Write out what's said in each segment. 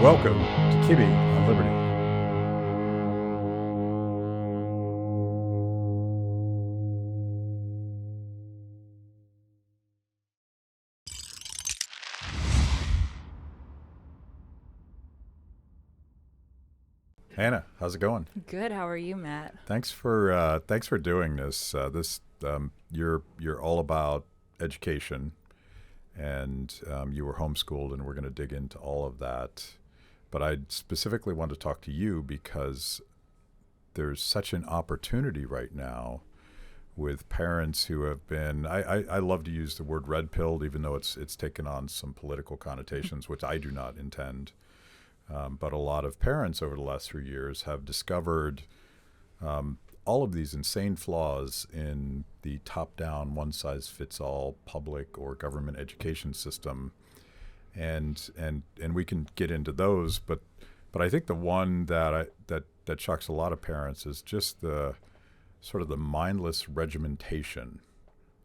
Welcome to Kibbe on Liberty. Hannah, how's it going? Good. How are you, Matt? Thanks for doing this. You're all about education, and you were homeschooled, and we're going to dig into all of that. But I specifically want to talk to you because there's such an opportunity right now with parents who have been. I love to use the word red pilled, even though it's taken on some political connotations, which I do not intend. But a lot of parents over the last 3 years have discovered all of these insane flaws in the top-down, one-size-fits-all public or government education system, and we can get into those. But I think the one that shocks a lot of parents is just the sort of the mindless regimentation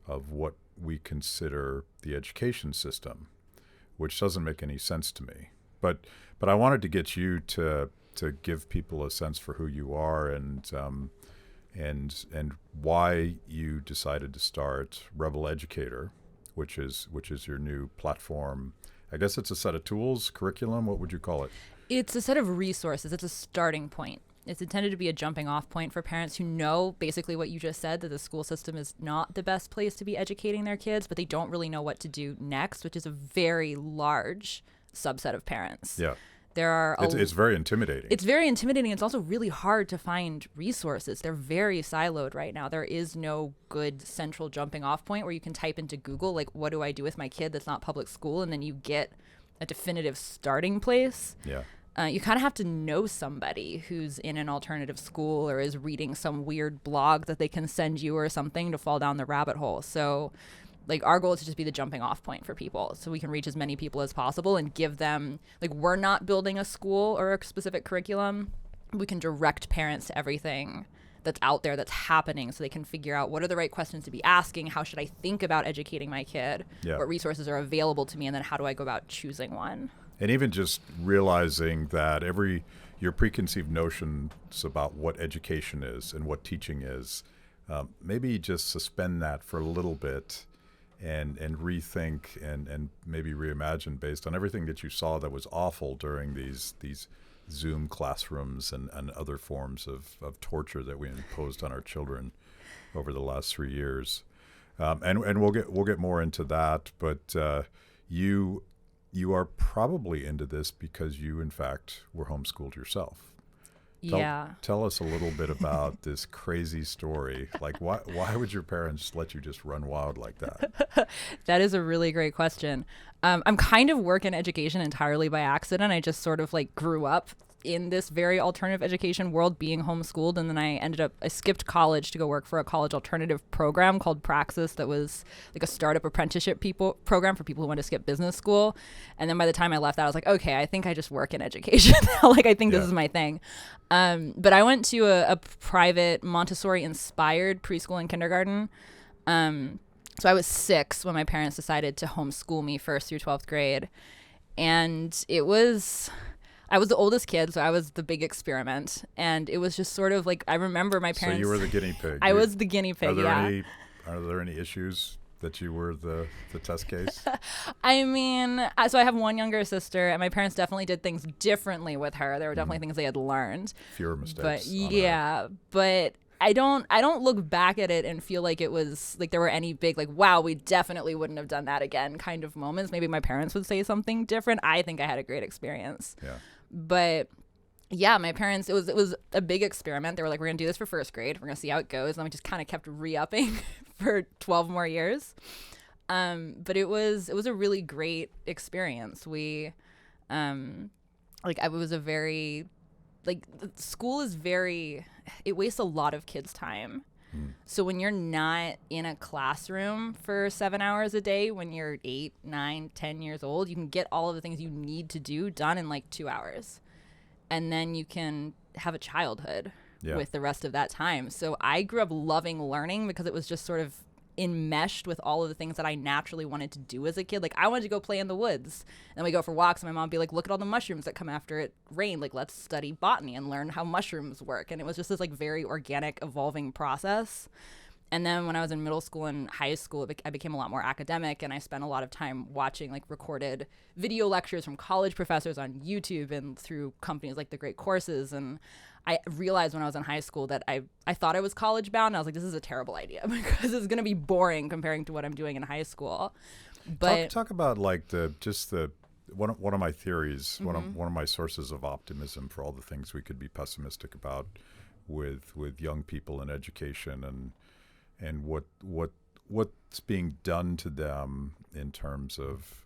of what we consider the education system, which doesn't make any sense to me. But I wanted to get you to give people a sense for who you are and why you decided to start Rebel Educator, which is your new platform. I guess it's a set of tools, curriculum. What would you call it? It's a set of resources. It's a starting point. It's intended to be a jumping off point for parents who know basically what you just said, that the school system is not the best place to be educating their kids, but they don't really know what to do next, which is a very large subset of parents. Yeah. It's very intimidating. It's very intimidating. It's also really hard to find resources. They're very siloed right now. There is no good central jumping off point where you can type into Google, like, what do I do with my kid that's not public school? And then you get a definitive starting place. Yeah. You kind of have to know somebody who's in an alternative school or is reading some weird blog that they can send you or something to fall down the rabbit hole. So like our goal is to just be the jumping off point for people so we can reach as many people as possible and give them, like, we're not building a school or a specific curriculum. We can direct parents to everything that's out there that's happening so they can figure out what are the right questions to be asking, how should I think about educating my kid, what resources are available to me, and then how do I go about choosing one. And even just realizing that your preconceived notions about what education is and what teaching is, maybe just suspend that for a little bit and rethink and maybe reimagine based on everything that you saw that was awful during these Zoom classrooms and other forms of torture that we imposed on our children over the last 3 years. And we'll get more into that, but you are probably into this because you, in fact, were homeschooled yourself. Tell us a little bit about this crazy story. Like, why would your parents let you just run wild like that? That is a really great question. I'm kind of work in education entirely by accident. I just sort of like grew up in this very alternative education world being homeschooled. And then I skipped college to go work for a college alternative program called Praxis that was like a startup apprenticeship program for people who want to skip business school. And then by the time I left that, I was like, okay, I think I just work in education. Like, I think this is my thing. But I went to a private Montessori inspired preschool and kindergarten. So I was 6 when my parents decided to homeschool me 1st through 12th grade. And I was the oldest kid, so I was the big experiment. And it was just sort of like, I remember my parents. So you were the guinea pig. I was the guinea pig, Are there any issues that you were the test case? I mean, so I have one younger sister, and my parents definitely did things differently with her. There were definitely things they had learned. Fewer mistakes. But yeah, but I don't look back at it and feel like it was like there were any big like, wow, we definitely wouldn't have done that again kind of moments. Maybe my parents would say something different. I think I had a great experience. Yeah. But yeah, my parents, it was a big experiment. They were like, we're going to do this for 1st grade. We're going to see how it goes. And then we just kind of kept re-upping for 12 more years. But it was a really great experience. We, school is it wastes a lot of kids' time. So when you're not in a classroom for 7 hours a day, when you're 8, 9, 10 years old, you can get all of the things you need to do done in like 2 hours. And then you can have a childhood with the rest of that time. So I grew up loving learning because it was just sort of enmeshed with all of the things that I naturally wanted to do as a kid. Like I wanted to go play in the woods, and we go for walks, and my mom would be like, look at all the mushrooms that come after it rained. Like let's study botany and learn how mushrooms work. And it was just this like very organic evolving process. And then when I was in middle school and high school, I became a lot more academic, and I spent a lot of time watching like recorded video lectures from college professors on YouTube and through companies like The Great Courses. And I realized when I was in high school that I thought I was college bound. And I was like, this is a terrible idea because it's going to be boring comparing to what I'm doing in high school. But talk about like one of my theories, one of my sources of optimism for all the things we could be pessimistic about with young people in education and what's being done to them in terms of,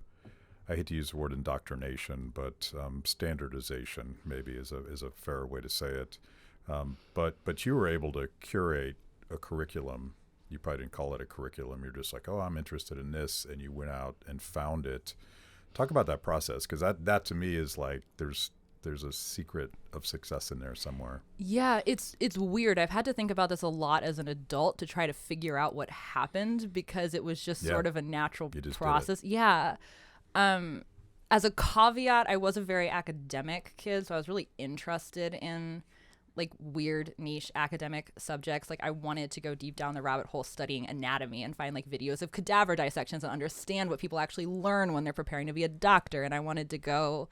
I hate to use the word indoctrination, but standardization maybe is a fairer way to say it. But you were able to curate a curriculum. You probably didn't call it a curriculum. You're just like, oh, I'm interested in this, and you went out and found it. Talk about that process, because that to me is like there's a secret of success in there somewhere. Yeah, it's weird. I've had to think about this a lot as an adult to try to figure out what happened, because it was just sort of a natural process. Yeah. As a caveat, I was a very academic kid, so I was really interested in like weird niche academic subjects. Like I wanted to go deep down the rabbit hole studying anatomy and find like videos of cadaver dissections and understand what people actually learn when they're preparing to be a doctor. And I wanted to go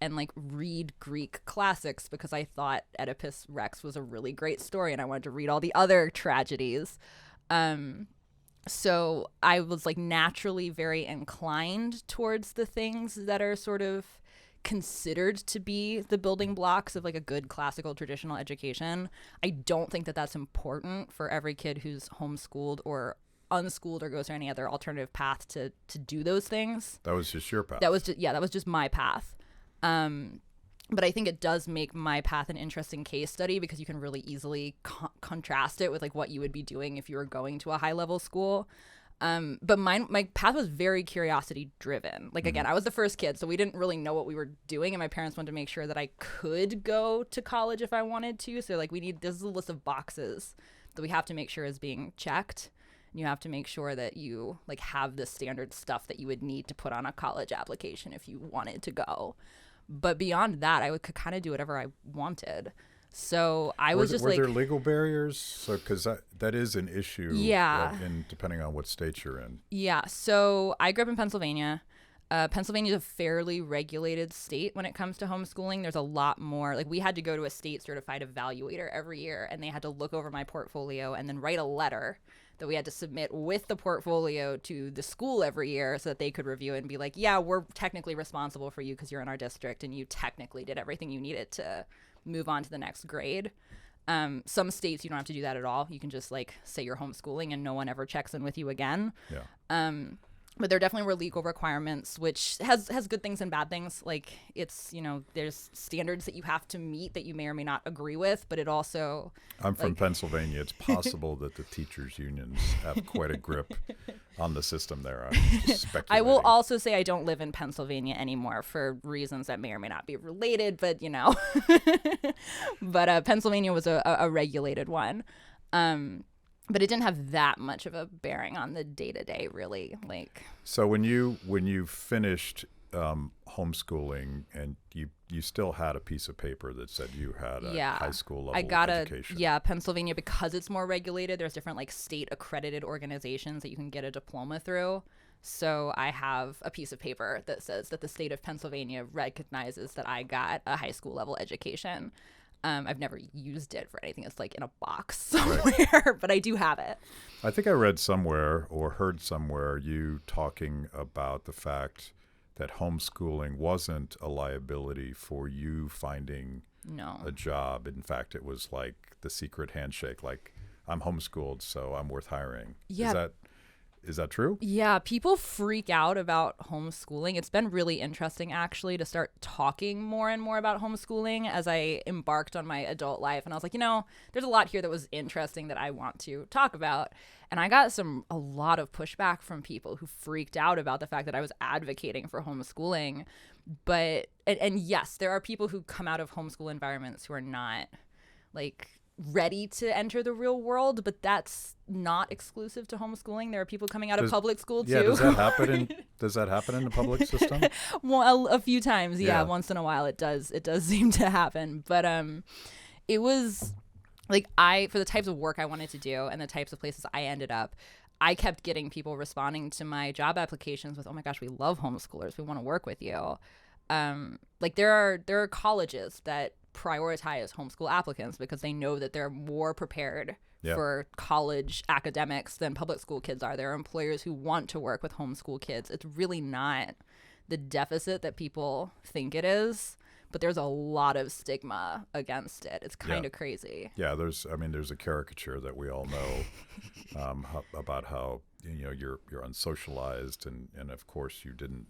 and like read Greek classics because I thought Oedipus Rex was a really great story, and I wanted to read all the other tragedies. So I was like naturally very inclined towards the things that are sort of considered to be the building blocks of like a good classical traditional education. I don't think that that's important for every kid who's homeschooled or unschooled or goes through any other alternative path to do those things. That was just your path. That was just my path. But I think it does make my path an interesting case study, because you can really easily contrast it with like what you would be doing if you were going to a high level school. But my path was very curiosity driven. Like, again, I was the first kid, so we didn't really know what we were doing. And my parents wanted to make sure that I could go to college if I wanted to. So like this is a list of boxes that we have to make sure is being checked. And you have to make sure that you like have the standard stuff that you would need to put on a college application if you wanted to go. But beyond that, I could kind of do whatever I wanted. So I was just like... Were there legal barriers? So, because that is an issue. Yeah. Depending on what state you're in. Yeah. So I grew up in Pennsylvania. Pennsylvania is a fairly regulated state when it comes to homeschooling. There's a lot more. Like we had to go to a state certified evaluator every year, and they had to look over my portfolio and then write a letter that we had to submit with the portfolio to the school every year so that they could review it and be like, yeah, we're technically responsible for you because you're in our district and you technically did everything you needed to move on to the next grade. Some states you don't have to do that at all. You can just like say you're homeschooling and no one ever checks in with you again. Yeah. But there definitely were legal requirements, which has good things and bad things. Like it's, there's standards that you have to meet that you may or may not agree with, but it also... I'm from Pennsylvania. It's possible that the teachers' unions have quite a grip on the system there. I'm just speculating. I will also say I don't live in Pennsylvania anymore for reasons that may or may not be related, but But Pennsylvania was a regulated one. But it didn't have that much of a bearing on the day-to-day, really. So when you finished homeschooling, and you still had a piece of paper that said you had a high school level education. Pennsylvania, because it's more regulated, there's different state accredited organizations that you can get a diploma through. So I have a piece of paper that says that the state of Pennsylvania recognizes that I got a high school level education. I've never used it for anything. It's like in a box somewhere, right. But I do have it. I think I read somewhere or heard somewhere you talking about the fact that homeschooling wasn't a liability for you finding a job. In fact, it was like the secret handshake, like I'm homeschooled, so I'm worth hiring. Yeah. Is that true? Yeah, people freak out about homeschooling. It's been really interesting, actually, to start talking more and more about homeschooling as I embarked on my adult life. And I was like, there's a lot here that was interesting that I want to talk about. And I got a lot of pushback from people who freaked out about the fact that I was advocating for homeschooling. But, and yes, there are people who come out of homeschool environments who are not ready to enter the real world, but that's not exclusive to homeschooling. There are people coming out of public school too. Yeah, does that happen in the public system? Well, a few times, yeah. Once in a while, it does seem to happen. But it was like for the types of work I wanted to do and the types of places I ended up, I kept getting people responding to my job applications with, "Oh my gosh, we love homeschoolers. We want to work with you." Like there are colleges that prioritize homeschool applicants because they know that they're more prepared for college academics than public school kids are. There are employers who want to work with homeschool kids. It's really not the deficit that people think it is, but there's a lot of stigma against it. It's kind of crazy. Yeah, there's a caricature that we all know about how you're unsocialized, and of course you didn't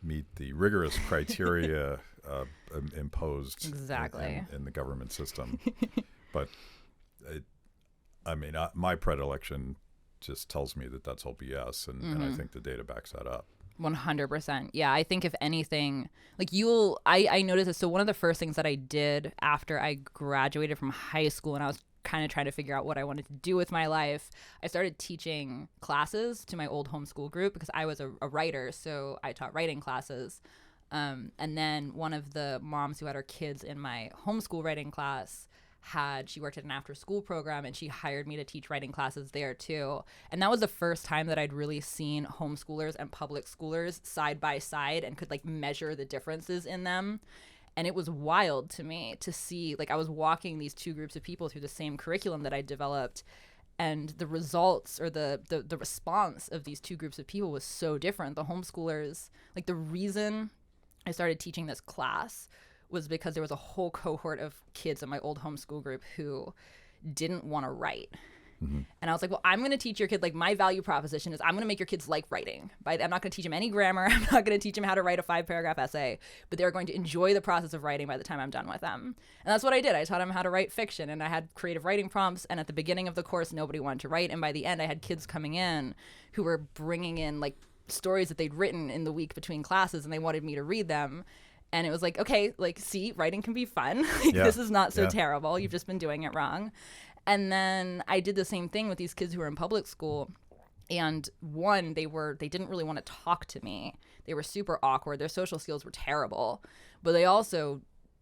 meet the rigorous criteria imposed in the government system. But my predilection just tells me that that's all BS, and I think the data backs that up. 100%. Yeah, I think if anything, like I noticed this. So one of the first things that I did after I graduated from high school and I was kind of trying to figure out what I wanted to do with my life, I started teaching classes to my old homeschool group because I was a writer, so I taught writing classes. And then one of the moms who had her kids in my homeschool writing class she worked at an after school program, and she hired me to teach writing classes there too. And that was the first time that I'd really seen homeschoolers and public schoolers side by side and could like measure the differences in them. And it was wild to me to see, like, I was walking these two groups of people through the same curriculum that I developed, and the results or the response of these two groups of people was so different. The homeschoolers, like, the reason I started teaching this class was because there was a whole cohort of kids in my old homeschool group who didn't want to write. Mm-hmm. And I was like, well, I'm going to teach your kid, like, my value proposition is I'm going to make your kids like writing. I'm not going to teach them any grammar. I'm not going to teach them how to write a 5-paragraph essay, but they're going to enjoy the process of writing by the time I'm done with them. And that's what I did. I taught them how to write fiction, and I had creative writing prompts. And at the beginning of the course, nobody wanted to write. And by the end, I had kids coming in who were bringing in, like, stories that they'd written in the week between classes, and they wanted me to read them. And it was like, okay, like, see, writing can be fun. This is not so terrible. You've just been doing it wrong. And then I did the same thing with these kids who were in public school. And one, they didn't really want to talk to me. They were super awkward. Their social skills were terrible. But they also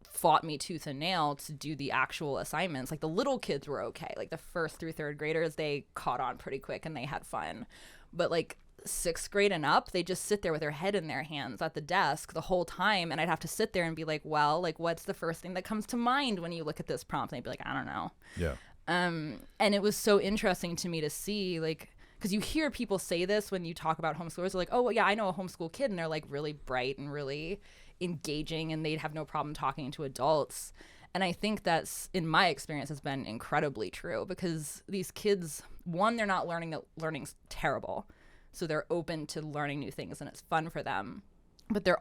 fought me tooth and nail to do the actual assignments. Like, the little kids were okay. Like, the 1st through 3rd graders, they caught on pretty quick and they had fun. But, like, 6th grade and up, they just sit there with their head in their hands at the desk the whole time, and I'd have to sit there and be like, well, like, what's the first thing that comes to mind when you look at this prompt? And they'd be like, I don't know. Yeah. And it was so interesting to me to see, like, because you hear people say this when you talk about homeschoolers. They're like, oh, well, yeah, I know a homeschool kid, and they're, like, really bright and really engaging, and they'd have no problem talking to adults. And I think that's, in my experience, has been incredibly true, because these kids, one, they're not learning that learning's terrible. So they're open to learning new things, and it's fun for them. But they're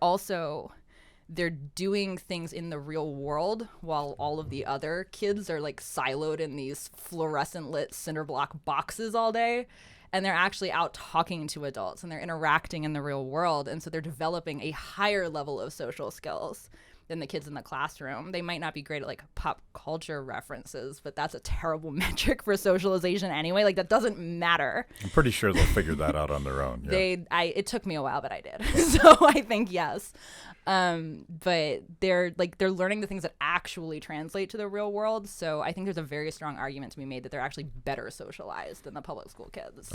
doing things in the real world while all of the other kids are, like, siloed in these fluorescent lit cinder block boxes all day. And they're actually out talking to adults, and they're interacting in the real world. And so they're developing a higher level of social skills than the kids in the classroom. They might not be great at, like, pop culture references, but that's a terrible metric for socialization anyway. Like, that doesn't matter. I'm pretty sure they'll figure that out on their own. Yeah. It took me a while, but I did. So I think yes. But they're learning the things that actually translate to the real world. So I think there's a very strong argument to be made that they're actually better socialized than the public school kids.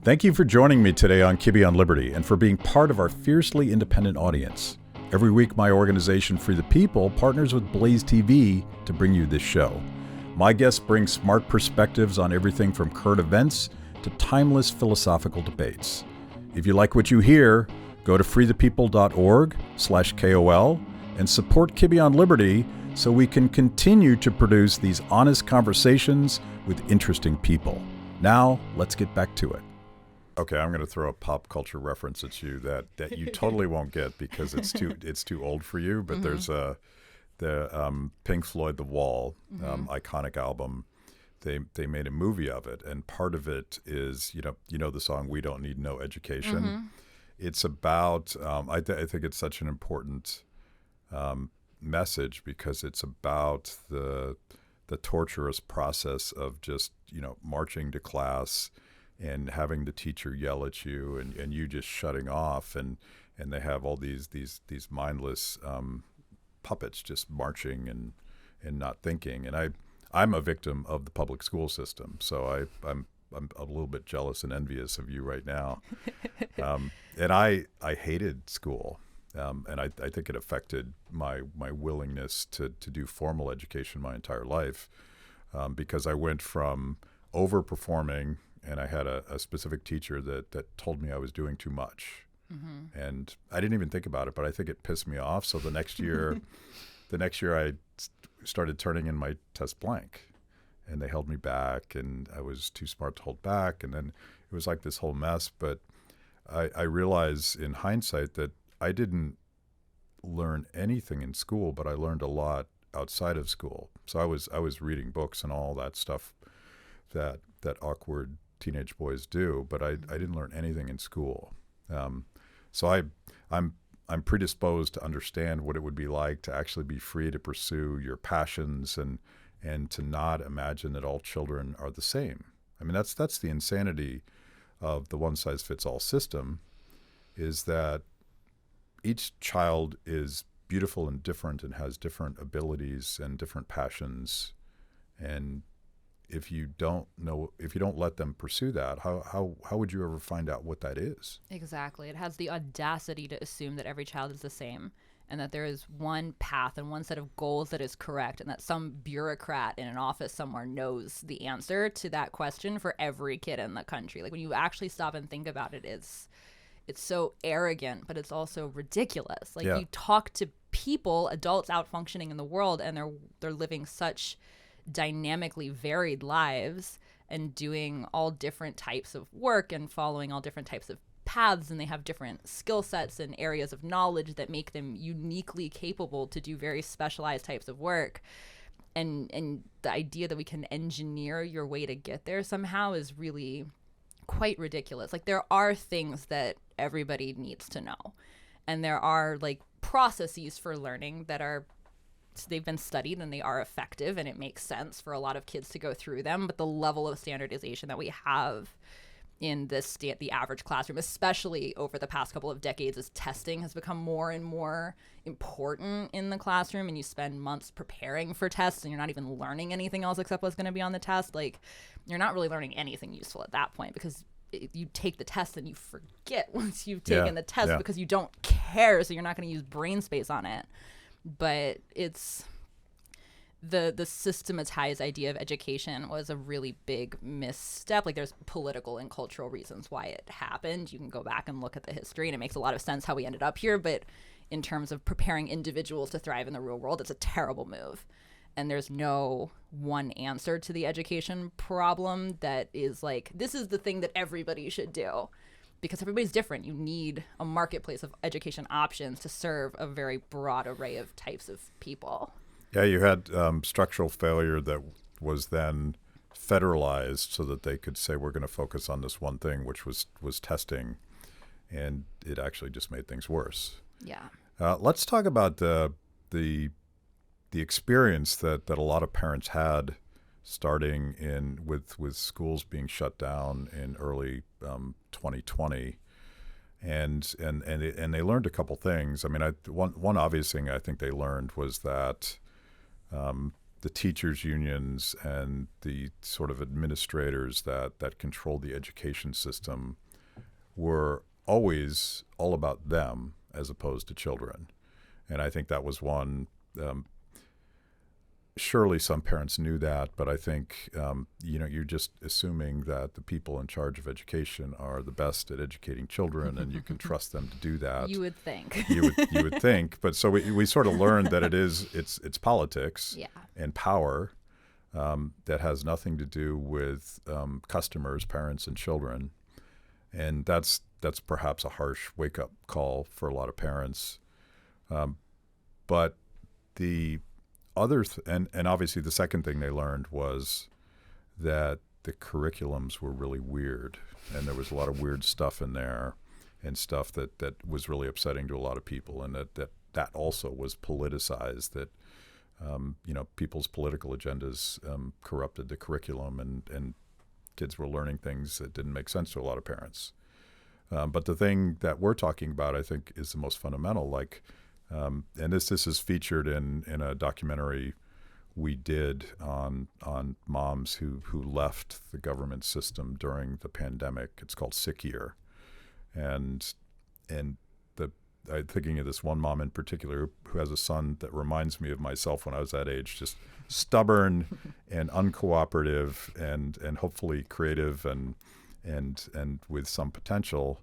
Thank you for joining me today on Kibbe on Liberty, and for being part of our fiercely independent audience. Every week, my organization, Free the People, partners with Blaze TV to bring you this show. My guests bring smart perspectives on everything from current events to timeless philosophical debates. If you like what you hear, go to freethepeople.org/KOL and support Kibbe on Liberty so we can continue to produce these honest conversations with interesting people. Now, let's get back to it. Okay, I'm going to throw a pop culture reference at you that you totally won't get because it's too old for you. But there's the Pink Floyd The Wall, iconic album. They made a movie of it, and part of it is you know the song "We Don't Need No Education." Mm-hmm. It's about I think it's such an important message because it's about the the torturous process of just, marching to class and having the teacher yell at you and you just shutting off, and they have all these mindless puppets just marching and not thinking. And I'm a victim of the public school system, so I'm a little bit jealous and envious of you right now. And I hated school. And I think it affected my willingness to do formal education my entire life, because I went from overperforming, and I had a specific teacher that told me I was doing too much. Mm-hmm. And I didn't even think about it, but I think it pissed me off. So the next year I started turning in my test blank, and they held me back, and I was too smart to hold back. And then it was like this whole mess. But I realize in hindsight that I didn't learn anything in school, but I learned a lot outside of school. So I was reading books and all that stuff that awkward teenage boys do, but I didn't learn anything in school. So I'm predisposed to understand what it would be like to actually be free to pursue your passions and to not imagine that all children are the same. I mean, that's the insanity of the one-size-fits-all system, is that each child is beautiful and different and has different abilities and different passions. And if you don't let them pursue that, how would you ever find out what that is? Exactly. It has the audacity to assume that every child is the same, and that there is one path and one set of goals that is correct, and that some bureaucrat in an office somewhere knows the answer to that question for every kid in the country. Like, when you actually stop and think about it, it's so arrogant, but it's also ridiculous. Like, you talk to people, adults out functioning in the world, and they're living such dynamically varied lives and doing all different types of work and following all different types of paths, and they have different skill sets and areas of knowledge that make them uniquely capable to do very specialized types of work. And the idea that we can engineer your way to get there somehow is really quite ridiculous. Like, there are things that everybody needs to know, and there are like processes for learning that they've been studied and they are effective, and it makes sense for a lot of kids to go through them. But the level of standardization that we have in the average classroom, especially over the past couple of decades, as testing has become more and more important in the classroom, and you spend months preparing for tests and you're not even learning anything else except what's going to be on the test. Like, you're not really learning anything useful at that point, because you take the test and you forget once you've taken the test because you don't care, so you're not going to use brain space on it. But it's the systematized idea of education was a really big misstep. Like, there's political and cultural reasons why it happened. You can go back and look at the history, and it makes a lot of sense how we ended up here. But in terms of preparing individuals to thrive in the real world, it's a terrible move. And there's no one answer to the education problem that is like, this is the thing that everybody should do, because everybody's different. You need a marketplace of education options to serve a very broad array of types of people. Yeah, you had structural failure that was then federalized so that they could say, we're going to focus on this one thing, which was testing, and it actually just made things worse. Yeah. Let's talk about the experience that a lot of parents had starting with schools being shut down in early 2020, and they learned a couple things. I mean, one obvious thing I think they learned was that the teachers' unions and the sort of administrators that controlled the education system were always all about them as opposed to children, and I think that was one. Surely some parents knew that, but I think you're just assuming that the people in charge of education are the best at educating children, and you can trust them to do that. You would think. you would think, but so we sort of learned that it's politics and power that has nothing to do with customers, parents, and children, and that's perhaps a harsh wake-up call for a lot of parents, but the other and obviously the second thing they learned was that the curriculums were really weird, and there was a lot of weird stuff in there, and stuff that was really upsetting to a lot of people, and that also was politicized. That people's political agendas corrupted the curriculum, and kids were learning things that didn't make sense to a lot of parents. But the thing that we're talking about, I think, is the most fundamental. And this is featured in a documentary we did on moms who left the government system during the pandemic. It's called Sick Year, and I'm thinking of this one mom in particular who has a son that reminds me of myself when I was that age, just stubborn and uncooperative, and hopefully creative and with some potential.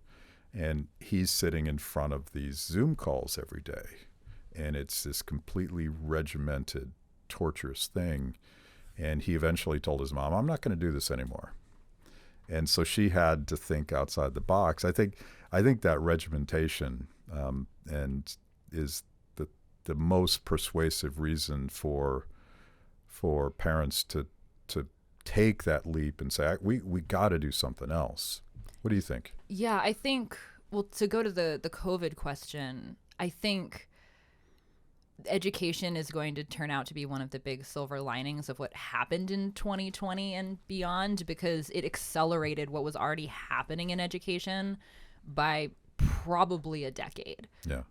And he's sitting in front of these Zoom calls every day, and it's this completely regimented, torturous thing. And he eventually told his mom, "I'm not going to do this anymore." And so she had to think outside the box. I think that regimentation and is the most persuasive reason for parents to take that leap and say, we got to do something else. What do you think? Yeah, I think, well, to go to the COVID question, I think education is going to turn out to be one of the big silver linings of what happened in 2020 and beyond, because it accelerated what was already happening in education by probably a decade. Yeah.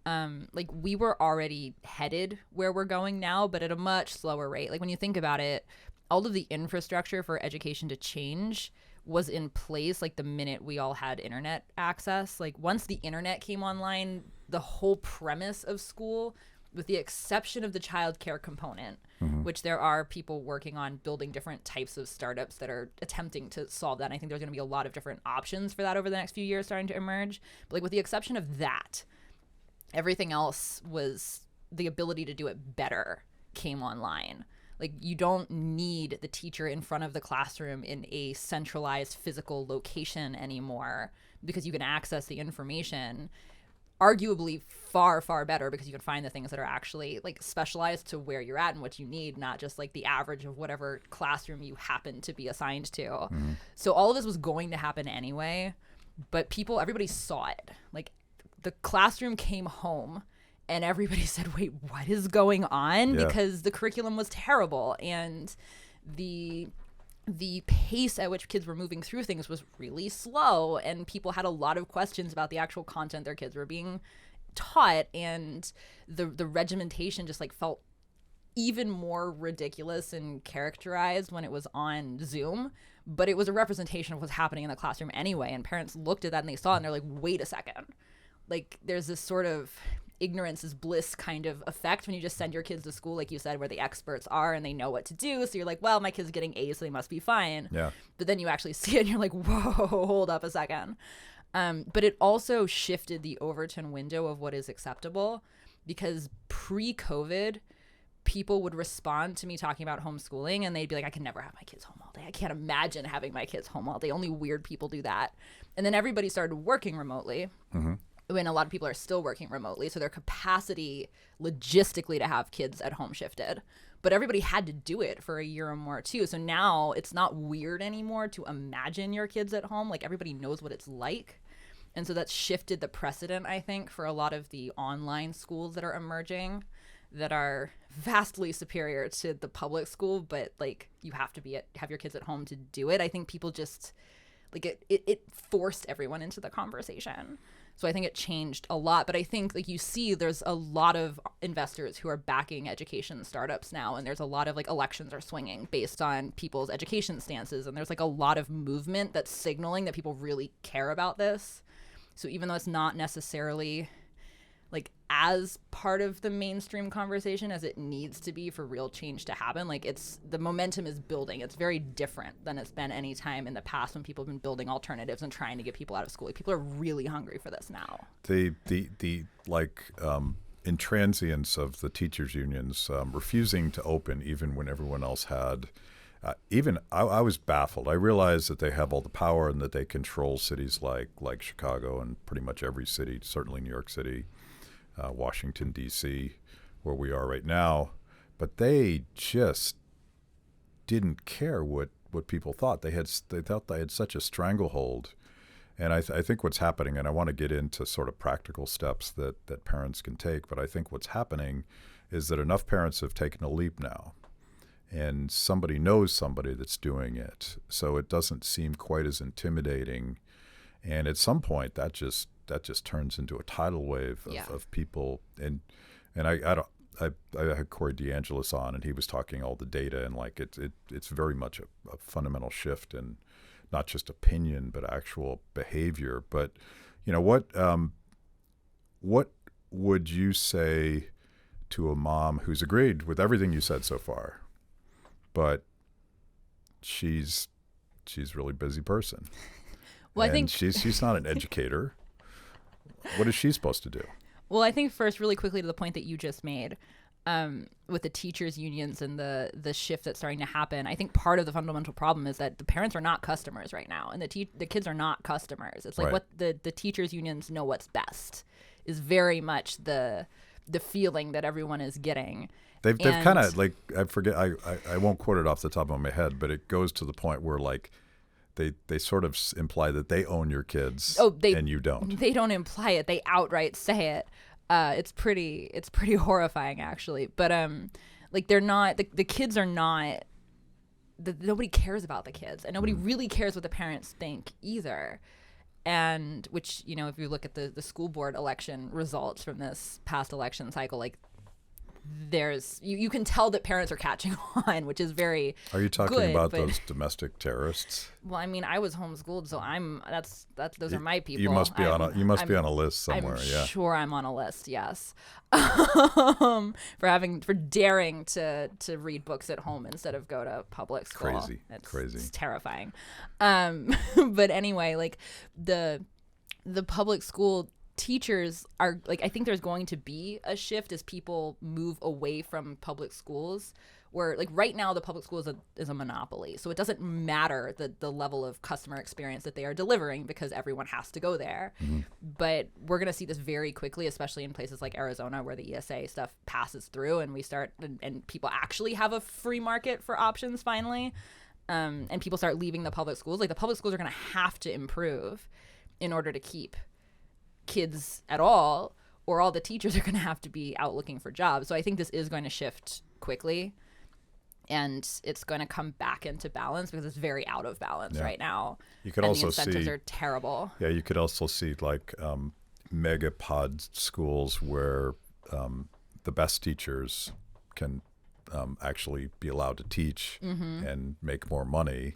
Like, we were already headed where we're going now, but at a much slower rate. Like, when you think about it, all of the infrastructure for education to change was in place like the minute we all had internet access. Like, once the internet came online, the whole premise of school, with the exception of the childcare component, which there are people working on building different types of startups that are attempting to solve that. And I think there's going to be a lot of different options for that over the next few years starting to emerge. But like, with the exception of that, everything else was the ability to do it better came online. Like, you don't need the teacher in front of the classroom in a centralized physical location anymore, because you can access the information arguably far, far better, because you can find the things that are actually like specialized to where you're at and what you need, not just like the average of whatever classroom you happen to be assigned to. So all of this was going to happen anyway, but everybody saw it. Like, the classroom came home and everybody said, wait, what is going on? Yeah. Because the curriculum was terrible, and the pace at which kids were moving through things was really slow, and people had a lot of questions about the actual content their kids were being taught, and the regimentation just like felt even more ridiculous and characterized when it was on Zoom, but it was a representation of what's happening in the classroom anyway, and parents looked at that and they saw it and they're like, wait a second. Like, there's this sort of ignorance is bliss kind of effect when you just send your kids to school, like you said, where the experts are and they know what to do. So you're like, well, my kid's getting A's, so they must be fine. Yeah. But then you actually see it and you're like, whoa, hold up a second. But it also shifted the Overton window of what is acceptable, because pre-COVID, people would respond to me talking about homeschooling and they'd be like, I can never have my kids home all day. I can't imagine having my kids home all day. Only weird people do that. And then everybody started working remotely. When a lot of people are still working remotely, so their capacity logistically to have kids at home shifted. But everybody had to do it for a year or more too. So now it's not weird anymore to imagine your kids at home. Like, everybody knows what it's like. And so that's shifted the precedent, I think, for a lot of the online schools that are emerging that are vastly superior to the public school, but like, you have to have your kids at home to do it. I think people just like it forced everyone into the conversation. So I think it changed a lot. But I think, like, you see, there's a lot of investors who are backing education startups now. And there's a lot of, like, elections are swinging based on people's education stances. And there's, like, a lot of movement that's signaling that people really care about this. So even though it's not necessarily, like, as part of the mainstream conversation as it needs to be for real change to happen, like, the momentum is building. It's very different than it's been any time in the past when people have been building alternatives and trying to get people out of school. Like, people are really hungry for this now. The intransience of the teachers unions refusing to open even when everyone else had. I was baffled. I realized that they have all the power and that they control cities like Chicago and pretty much every city, certainly New York City, Washington, D.C., where we are right now. But they just didn't care what people thought. They thought they had such a stranglehold. And I think what's happening, and I want to get into sort of practical steps that parents can take, but I think what's happening is that enough parents have taken a leap now, and somebody knows somebody that's doing it, so it doesn't seem quite as intimidating. And at some point, that just turns into a tidal wave of people. And I had Corey DeAngelis on, and he was talking all the data, and like it's very much a fundamental shift in not just opinion but actual behavior. But what would you say to a mom who's agreed with everything you said so far, but she's a really busy person? Well, and I think she's not an educator. What is she supposed to do? Well, I think first, really quickly, to the point that you just made, with the teachers' unions and the shift that's starting to happen, I think part of the fundamental problem is that the parents are not customers right now, and the kids are not customers. It's like, right, what the teachers' unions know what's best is very much the feeling that everyone is getting. They've kind of, like, I forget, I won't quote it off the top of my head, but it goes to the point where, like, they sort of imply that they own your kids, and you don't. They don't imply it. They outright say it. It's pretty horrifying, actually. But like, they're not, the kids are not, nobody cares about the kids, and nobody really cares what the parents think either. And which, if you look at the school board election results from this past election cycle, like, there's you can tell that parents are catching on, which is very Are you talking good, about those domestic terrorists? Well, I mean, I was homeschooled, so those are my people. You must be on a list somewhere. I'm sure I'm on a list. Yes, for daring to read books at home instead of go to public school. Crazy. It's terrifying. But anyway, like the public school teachers are, like, I think there's going to be a shift as people move away from public schools, where, like, right now the public school is a monopoly, so it doesn't matter the level of customer experience that they are delivering because everyone has to go there. But we're going to see this very quickly, especially in places like Arizona, where the ESA stuff passes through and we start and people actually have a free market for options finally, and people start leaving the public schools. Like, the public schools are going to have to improve in order to keep kids at all, or all the teachers are going to have to be out looking for jobs. So I think this is going to shift quickly, and it's going to come back into balance because it's very out of balance right now. You could also see the incentives are terrible. Yeah, you could also see, like, megapod schools where the best teachers can actually be allowed to teach and make more money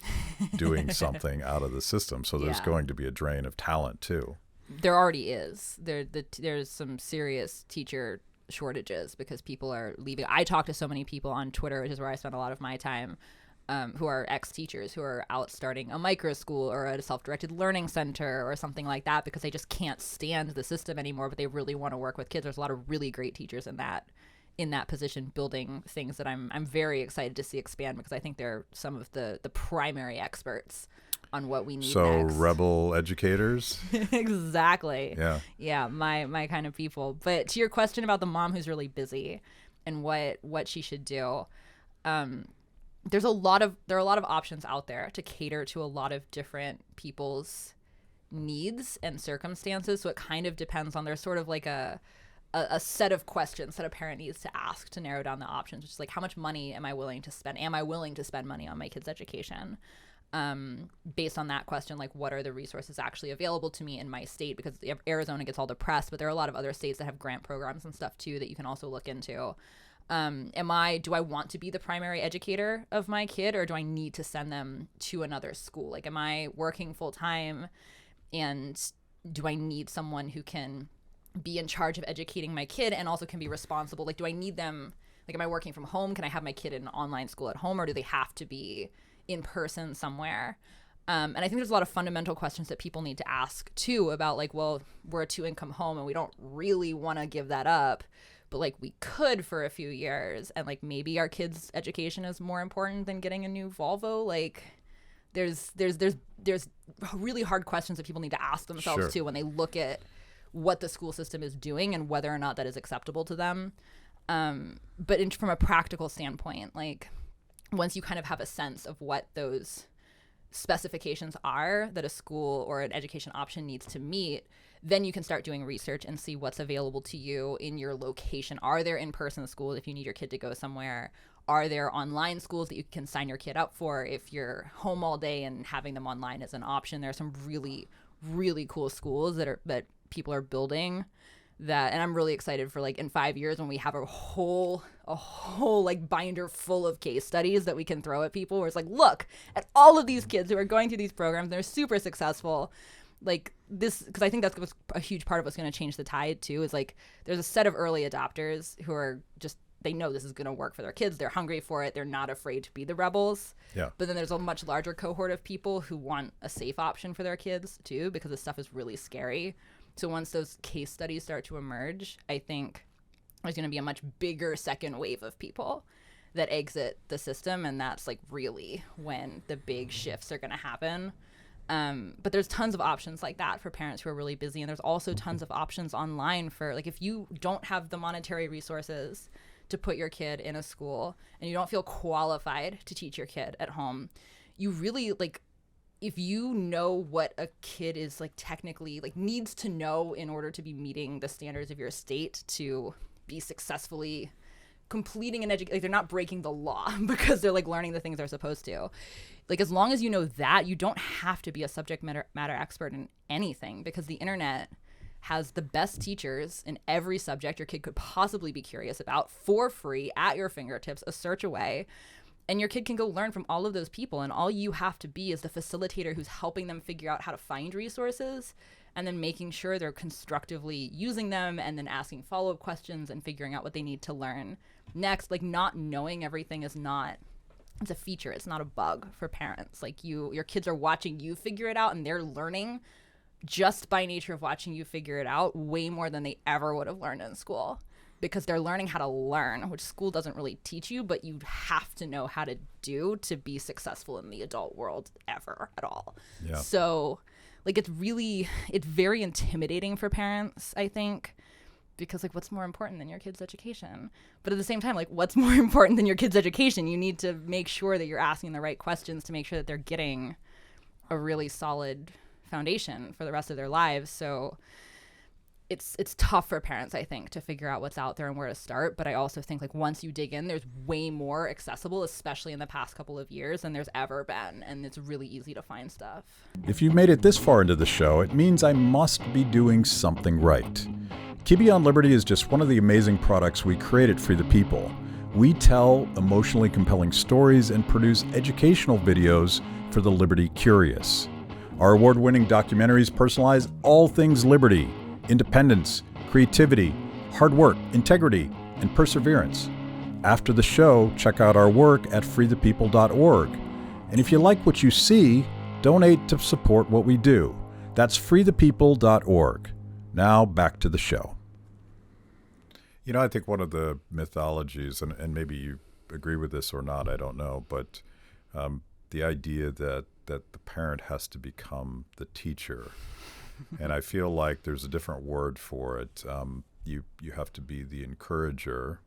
doing something out of the system. So there's going to be a drain of talent too. There already is. There's some serious teacher shortages because people are leaving. I talk to so many people on Twitter, which is where I spend a lot of my time, who are ex-teachers who are out starting a micro school or a self-directed learning center or something like that because they just can't stand the system anymore, but they really want to work with kids. There's a lot of really great teachers in that position, building things that I'm very excited to see expand, because I think they're some of the primary experts on what we need next. Rebel educators. Exactly. Yeah, my kind of people. But to your question about the mom who's really busy and what she should do, there are a lot of options out there to cater to a lot of different people's needs and circumstances. So it kind of depends on, there's sort of like a set of questions that a parent needs to ask to narrow down the options, which is like, how much money am I willing to spend? Am I willing to spend money on my kid's education? Based on that question, like, what are the resources actually available to me in my state? Because Arizona gets all the press, but there are a lot of other states that have grant programs and stuff too that you can also look into. Do I want to be the primary educator of my kid, or do I need to send them to another school? Like, am I working full time, and do I need someone who can be in charge of educating my kid and also can be responsible? Like, do I need them, like, am I working from home? Can I have my kid in an online school at home, or do they have to be in person somewhere? And I think there's a lot of fundamental questions that people need to ask too about, like, well, we're a 2-income home and we don't really want to give that up, but, like, we could for a few years, and, like, maybe our kids' education is more important than getting a new Volvo. Like, there's really hard questions that people need to ask themselves too when they look at what the school system is doing and whether or not that is acceptable to them. But from a practical standpoint, like, once you kind of have a sense of what those specifications are that a school or an education option needs to meet, then you can start doing research and see what's available to you in your location. Are there in-person schools if you need your kid to go somewhere? Are there online schools that you can sign your kid up for if you're home all day and having them online is an option? There are some really, really cool schools that people are building that, and I'm really excited for, like, in 5 years when we have a whole like binder full of case studies that we can throw at people where it's like, look at all of these kids who are going through these programs. They're super successful. Like this, because I think that's what's a huge part of what's going to change the tide too, is like there's a set of early adopters who are just, they know this is going to work for their kids. They're hungry for it. They're not afraid to be the rebels. Yeah. But then there's a much larger cohort of people who want a safe option for their kids too, because this stuff is really scary. So once those case studies start to emerge, I think there's going to be a much bigger second wave of people that exit the system. And that's like really when the big shifts are going to happen. But there's tons of options like that for parents who are really busy. And there's also tons of options online for, like, if you don't have the monetary resources to put your kid in a school and you don't feel qualified to teach your kid at home, you really, like, if you know what a kid is, like, technically, like, needs to know in order to be meeting the standards of your state to be successfully completing an education, like, they're not breaking the law because they're, like, learning the things they're supposed to. Like, as long as you know that, you don't have to be a subject matter expert in anything, because the internet has the best teachers in every subject your kid could possibly be curious about for free at your fingertips, a search away. And your kid can go learn from all of those people. And all you have to be is the facilitator who's helping them figure out how to find resources and then making sure they're constructively using them and then asking follow-up questions and figuring out what they need to learn next. Like, not knowing everything is not, it's a feature. It's not a bug for parents. Like, your kids are watching you figure it out, and they're learning just by nature of watching you figure it out way more than they ever would have learned in school, because they're learning how to learn, which school doesn't really teach you, but you have to know how to do to be successful in the adult world ever at all. Yeah. So, like, it's very intimidating for parents, I think, because, like, what's more important than your kid's education? But at the same time, like, what's more important than your kid's education? You need to make sure that you're asking the right questions to make sure that they're getting a really solid foundation for the rest of their lives. So it's tough for parents, I think, to figure out what's out there and where to start. But I also think, like, once you dig in, there's way more accessible, especially in the past couple of years, than there's ever been. And it's really easy to find stuff. If you've made it this far into the show, it means I must be doing something right. Kibbe on Liberty is just one of the amazing products we created for the people. We tell emotionally compelling stories and produce educational videos for the Liberty curious. Our award-winning documentaries personalize all things liberty, independence, creativity, hard work, integrity, and perseverance. After the show, check out our work at freethepeople.org. And if you like what you see, donate to support what we do. That's freethepeople.org. Now back to the show. You know, I think one of the mythologies, and maybe you agree with this or not, I don't know, but the idea that the parent has to become the teacher. And I feel like there's a different word for it. You have to be the encourager.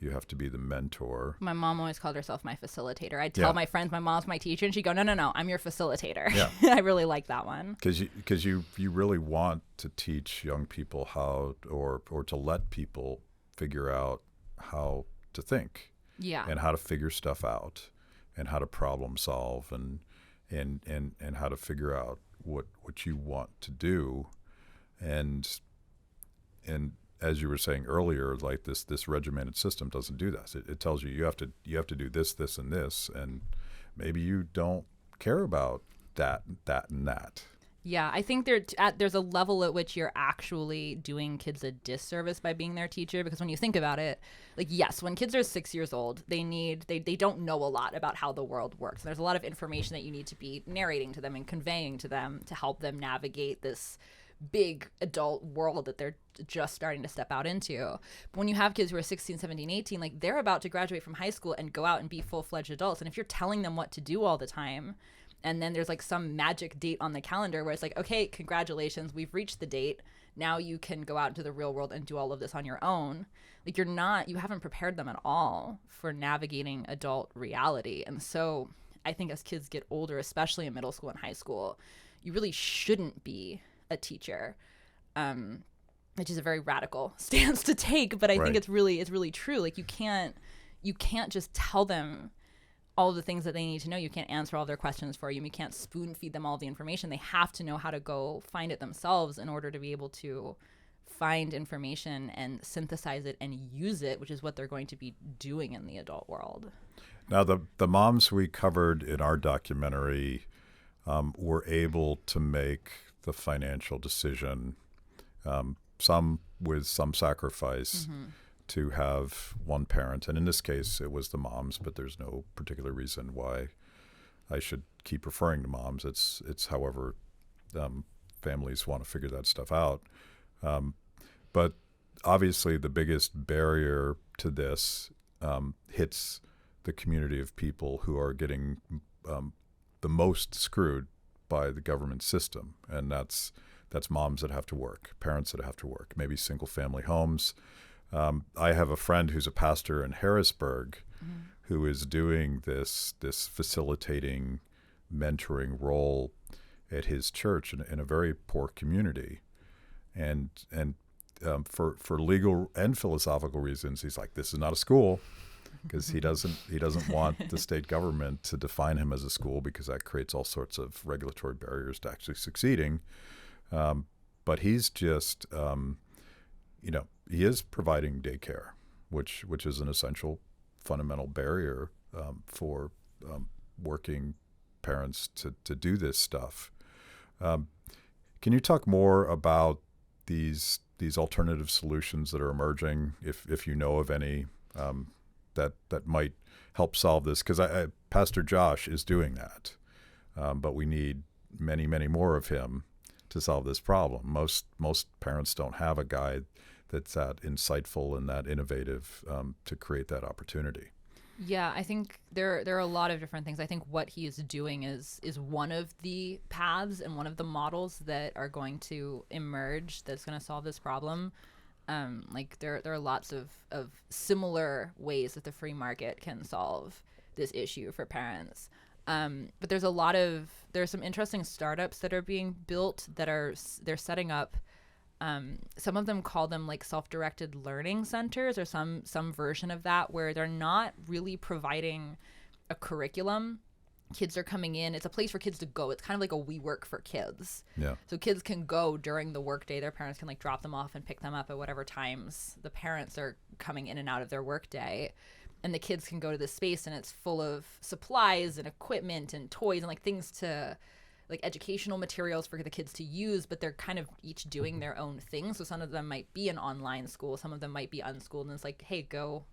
You have to be the mentor. My mom always called herself my facilitator. I'd tell my friends my mom's my teacher, and she'd go, no, I'm your facilitator. Yeah. I really like that one. Because you really want to teach young people how, or to let people figure out how to think. Yeah. And how to figure stuff out, and how to problem solve, and how to figure out what you want to do. And as you were saying earlier, like this regimented system doesn't do that. It tells you have to do this, this, and this, and maybe you don't care about that, and that. Yeah, I think there's a level at which you're actually doing kids a disservice by being their teacher, because when you think about it, like, yes, when kids are 6 years old, they don't know a lot about how the world works. There's a lot of information that you need to be narrating to them and conveying to them to help them navigate this big adult world that they're just starting to step out into. But when you have kids who are 16, 17, 18, like, they're about to graduate from high school and go out and be full-fledged adults. And if you're telling them what to do all the time, and then there's, like, some magic date on the calendar where it's like, okay, congratulations, we've reached the date. Now you can go out into the real world and do all of this on your own. Like, you haven't prepared them at all for navigating adult reality. And so I think as kids get older, especially in middle school and high school, you really shouldn't be a teacher, which is a very radical stance to take, but I think it's really true. Like you can't just tell them all of the things that they need to know. You can't answer all their questions for you. You can't spoon feed them all the information. They have to know how to go find it themselves in order to be able to find information and synthesize it and use it, which is what they're going to be doing in the adult world. Now, the moms we covered in our documentary were able to make the financial decision, some with some sacrifice, to have one parent. And in this case, it was the moms, but there's no particular reason why I should keep referring to moms. It's however families want to figure that stuff out. But obviously the biggest barrier to this hits the community of people who are getting the most screwed by the government system. And that's moms that have to work, parents that have to work, maybe single family homes. I have a friend who's a pastor in Harrisburg who is doing this facilitating, mentoring role at his church in a very poor community. And for legal and philosophical reasons, he's like, this is not a school, because he doesn't want the state government to define him as a school, because that creates all sorts of regulatory barriers to actually succeeding. But he's just, he is providing daycare, which is an essential fundamental barrier for working parents to do this stuff. Can you talk more about these alternative solutions that are emerging, if you know of any, that might help solve this? Because Pastor Josh is doing that, but we need many, many more of him to solve this problem. Most parents don't have a guy that's that insightful and that innovative to create that opportunity. Yeah, I think there are a lot of different things. I think what he is doing is one of the paths and one of the models that are going to emerge that's going to solve this problem. Like there are lots of similar ways that the free market can solve this issue for parents. But there's some interesting startups that are being built they're setting up. Some of them call them like self-directed learning centers or some version of that, where they're not really providing a curriculum. Kids are coming in. It's a place for kids to go. It's kind of like a WeWork for kids. Yeah. So kids can go during the workday. Their parents can like drop them off and pick them up at whatever times the parents are coming in and out of their workday. And the kids can go to this space, and it's full of supplies and equipment and toys and like things to like educational materials for the kids to use, but they're kind of each doing their own thing. So some of them might be an online school, some of them might be unschooled, and it's like, hey, go,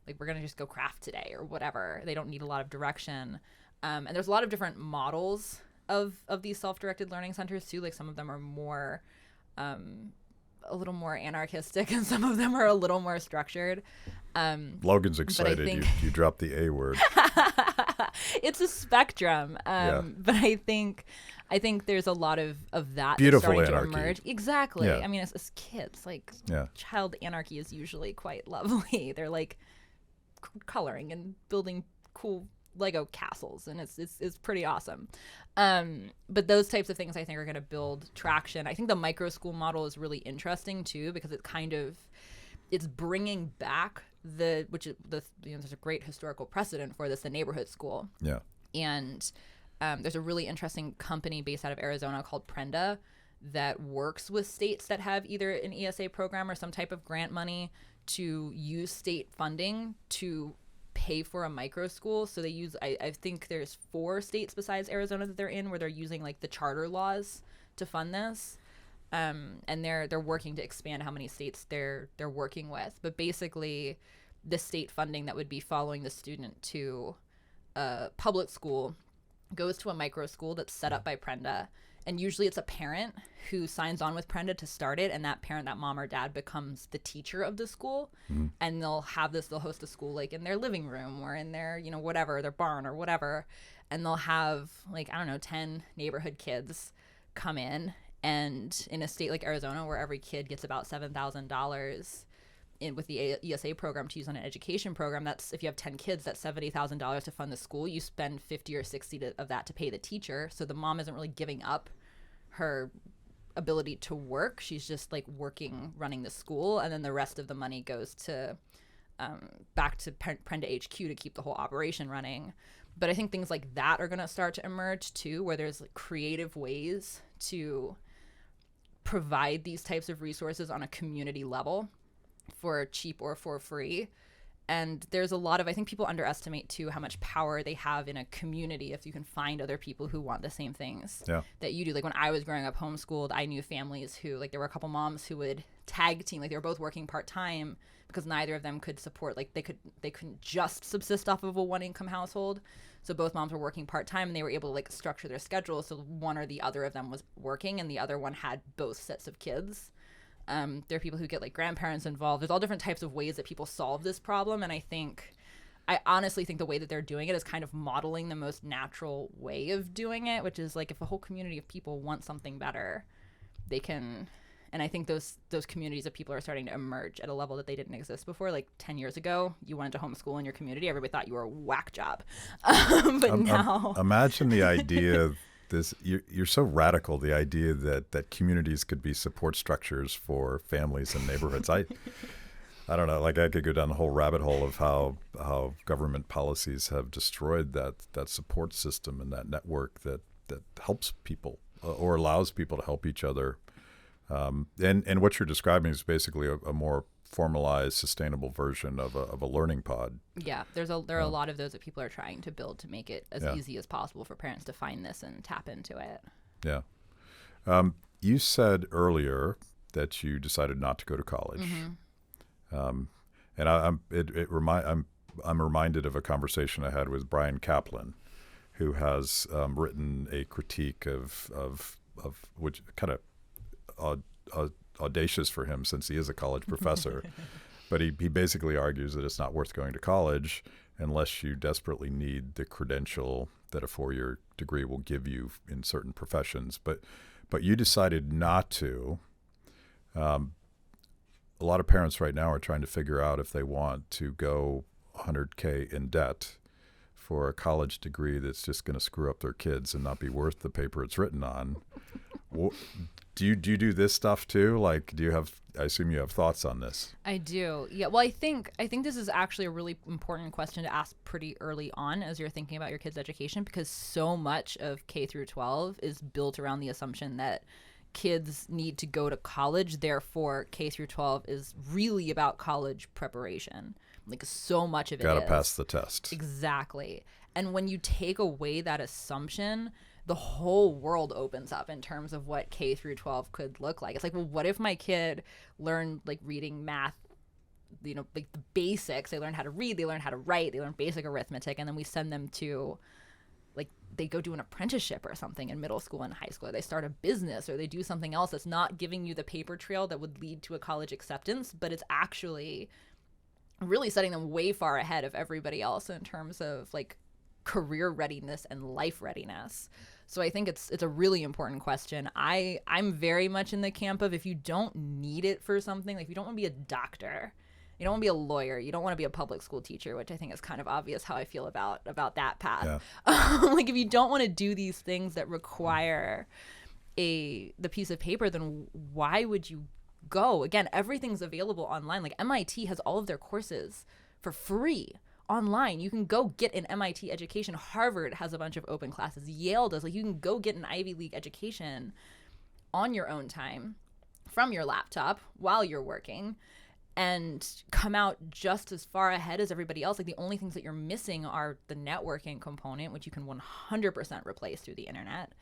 like we're gonna just go craft today or whatever. They don't need a lot of direction. And there's a lot of different models of these self-directed learning centers too. Like some of them are more a little more anarchistic, and some of them are a little more structured. Logan's excited. You dropped the A word. It's a spectrum, but I think there's a lot of that beautiful starting anarchy to emerge. Exactly. Yeah. I mean, as kids, like child anarchy is usually quite lovely. They're like coloring and building cool Lego castles, and it's pretty awesome. But those types of things I think are going to build traction. I think the micro school model is really interesting too, because it's bringing back there's a great historical precedent for this, the neighborhood school. Yeah. And there's a really interesting company based out of Arizona called Prenda that works with states that have either an ESA program or some type of grant money to use state funding to pay for a micro school. So they use, I think there's 4 states besides Arizona that they're in where they're using like the charter laws to fund this. And they're working to expand how many states they're working with. But basically, the state funding that would be following the student to a public school goes to a micro school that's set up by Prenda. And usually it's a parent who signs on with Prenda to start it, and that parent, that mom or dad, becomes the teacher of the school. Mm-hmm. And they'll host a school like in their living room or in their, whatever, their barn or whatever. And they'll have 10 neighborhood kids come in. And in a state like Arizona, where every kid gets about $7,000, with the ESA program to use on an education program, that's if you have 10 kids, that's $70,000 to fund the school. You spend 50 or 60 of that to pay the teacher. So the mom isn't really giving up her ability to work. She's just like working, running the school, and then the rest of the money goes to back to Prenda HQ to keep the whole operation running. But I think things like that are going to start to emerge too, where there's like creative ways to provide these types of resources on a community level for cheap or for free. And there's a lot of, I think people underestimate too how much power they have in a community if you can find other people who want the same things that you do. Like when I was growing up homeschooled, I knew families who, like there were a couple moms who would tag team, like they were both working part-time because neither of them could support, like they couldn't just subsist off of a one income household. So both moms were working part-time and they were able to like structure their schedule so one or the other of them was working and the other one had both sets of kids. There are people who get like grandparents involved. There's all different types of ways that people solve this problem. And I honestly think the way that they're doing it is kind of modeling the most natural way of doing it, which is like if a whole community of people want something better, they can. And I think those communities of people are starting to emerge at a level that they didn't exist before. Like 10 years ago, you wanted to homeschool in your community. Everybody thought you were a whack job. But now. Imagine the idea you're so radical, the idea that communities could be support structures for families and neighborhoods. I don't know, like I could go down the whole rabbit hole of how government policies have destroyed that support system and that network that helps people or allows people to help each other. And what you're describing is basically a more formalized, sustainable version of a learning pod. Yeah, there are a lot of those that people are trying to build to make it as easy as possible for parents to find this and tap into it. Yeah. You said earlier that you decided not to go to college. Mm-hmm. And I'm reminded of a conversation I had with Brian Kaplan, who has written a critique of which kind of audacious for him since he is a college professor. But he basically argues that it's not worth going to college unless you desperately need the credential that a 4-year degree will give you in certain professions. But you decided not to. A lot of parents right now are trying to figure out if they want to go $100K in debt for a college degree that's just going to screw up their kids and not be worth the paper it's written on. Do you do this stuff too? Like, I assume you have thoughts on this. I do. Yeah. Well, I think this is actually a really important question to ask pretty early on as you're thinking about your kids' education, because so much of K through 12 is built around the assumption that kids need to go to college. Therefore, K through 12 is really about college preparation. Like so much of it Gotta pass the test. Exactly. And when you take away that assumption, the whole world opens up in terms of what K through 12 could look like. It's like, well, what if my kid learned like reading, math, like the basics? They learn how to read, they learn how to write, they learn basic arithmetic, and then we send them to like they go do an apprenticeship or something in middle school and high school, or they start a business, or they do something else that's not giving you the paper trail that would lead to a college acceptance, but it's actually really setting them way far ahead of everybody else in terms of like career readiness and life readiness. So I think it's a really important question. I'm very much in the camp of if you don't need it for something, like if you don't want to be a doctor, you don't want to be a lawyer, you don't want to be a public school teacher, which I think is kind of obvious how I feel about that path. Yeah. Like if you don't want to do these things that require the piece of paper, then why would you go? Again, everything's available online. Like MIT has all of their courses for free online. You can go get an MIT education. Harvard has a bunch of open classes. Yale does. Like you can go get an Ivy League education on your own time from your laptop while you're working and come out just as far ahead as everybody else. Like the only things that you're missing are the networking component, which you can 100% replace through the internet,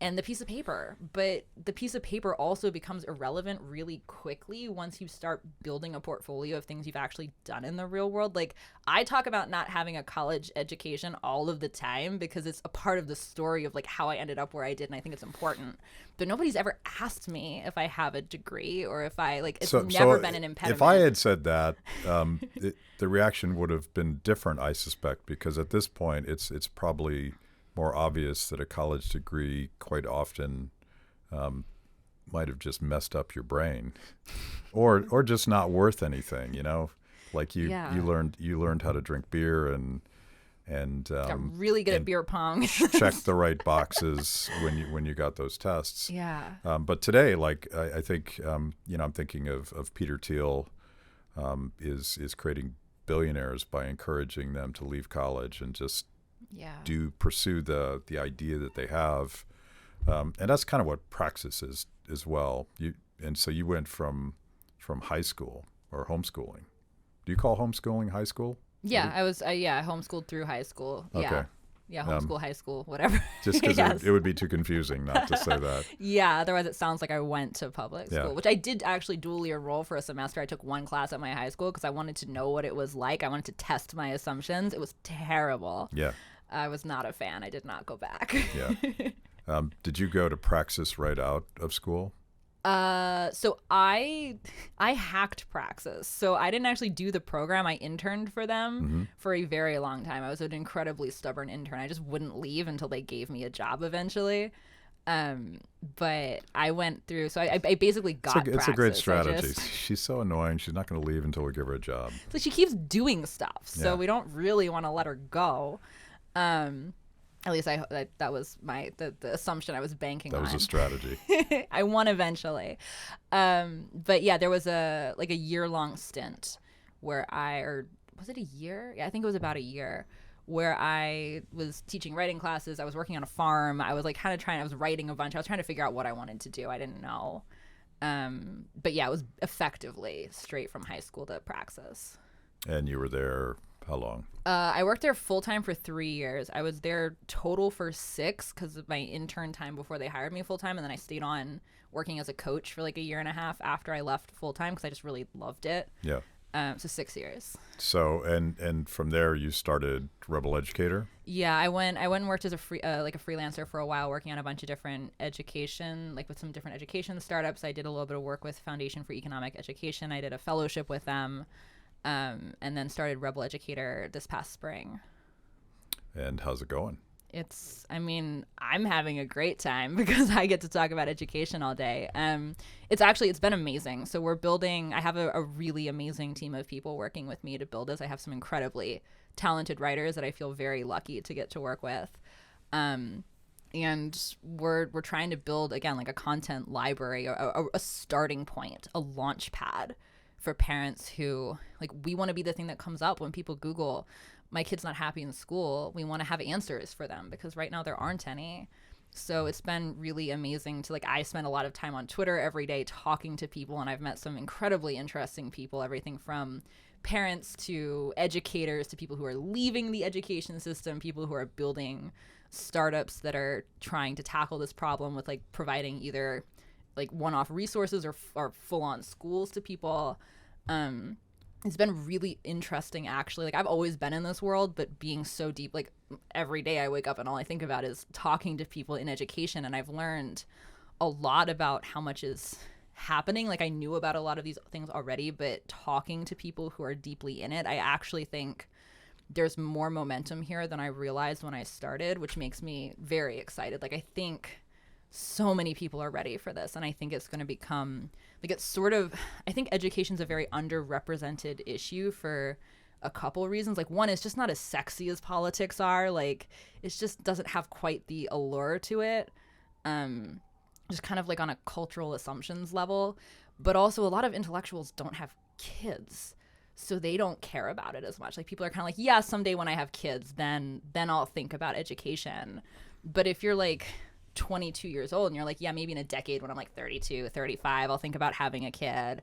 and the piece of paper. But the piece of paper also becomes irrelevant really quickly once you start building a portfolio of things you've actually done in the real world. Like I talk about not having a college education all of the time because it's a part of the story of like how I ended up where I did, and I think it's important. But nobody's ever asked me if I have a degree or if I like. It's never been an impediment. If I had said that, the reaction would have been different, I suspect, because at this point it's probably more obvious that a college degree quite often might have just messed up your brain, or just not worth anything. Like you learned how to drink beer and got really good at beer pong. check the right boxes when you got those tests. Yeah. But today, like I think I'm thinking of Peter Thiel is creating billionaires by encouraging them to leave college and just pursue the idea that they have, and that's kind of what Praxis is as well. So you went from high school or homeschooling. Do you call homeschooling high school? Yeah, I was homeschooled through high school. Okay. Yeah, homeschool, high school, whatever. Just because it would be too confusing not to say that. Yeah, otherwise it sounds like I went to public school, which I did actually dually enroll for a semester. I took one class at my high school because I wanted to know what it was like. I wanted to test my assumptions. It was terrible. Yeah. I was not a fan. I did not go back. Yeah. Did you go to Praxis right out of school? So I hacked Praxis. So I didn't actually do the program. I interned for them for a very long time. I was an incredibly stubborn intern. I just wouldn't leave until they gave me a job eventually. But I went through, so I basically got Praxis. It's a great strategy. She's so annoying. She's not going to leave until we give her a job. So she keeps doing stuff. So we don't really want to let her go. At least that was the assumption I was banking on. That was a strategy. I won eventually. But yeah, there was a year-long stint where or was it a year? Yeah, I think it was about a year where I was teaching writing classes. I was working on a farm. I was I was writing a bunch. I was trying to figure out what I wanted to do. I didn't know. But yeah, it was effectively straight from high school to Praxis. And you were there how long? I worked there full-time for 3 years. I was there total for 6 because of my intern time before they hired me full-time. And then I stayed on working as a coach for like a year and a half after I left full-time because I just really loved it. Yeah. So 6 years. So, and from there you started Rebel Educator? Yeah, I went and worked as a freelancer for a while, working on a bunch of different education, with some different education startups. I did a little bit of work with Foundation for Economic Education. I did a fellowship with them. And then started Rebel Educator this past spring. And how's it going? I'm having a great time because I get to talk about education all day. It's been amazing. So I have a really amazing team of people working with me to build this. I have some incredibly talented writers that I feel very lucky to get to work with. And we're trying to build, again, a content library, a starting point, a launch pad for parents who we want to be the thing that comes up when people Google my kid's not happy in school. We want to have answers for them because right now there aren't any. So it's been really amazing to I spend a lot of time on Twitter every day talking to people, and I've met some incredibly interesting people, everything from parents to educators to people who are leaving the education system, people who are building startups that are trying to tackle this problem with providing either one-off resources or full-on schools to people. It's been really interesting, actually. I've always been in this world, but being so deep, every day I wake up and all I think about is talking to people in education, and I've learned a lot about how much is happening. I knew about a lot of these things already, but talking to people who are deeply in it, I actually think there's more momentum here than I realized when I started, which makes me very excited. I think so many people are ready for this, and I think it's going to become I think education's a very underrepresented issue for a couple reasons. One, it's just not as sexy as politics are. It just doesn't have quite the allure to it, just kind of on a cultural assumptions level. But also a lot of intellectuals don't have kids, so they don't care about it as much. People are kind of yeah, someday when I have kids, then I'll think about education. But if you're 22 years old and you're yeah, maybe in a decade when I'm 32, 35, I'll think about having a kid.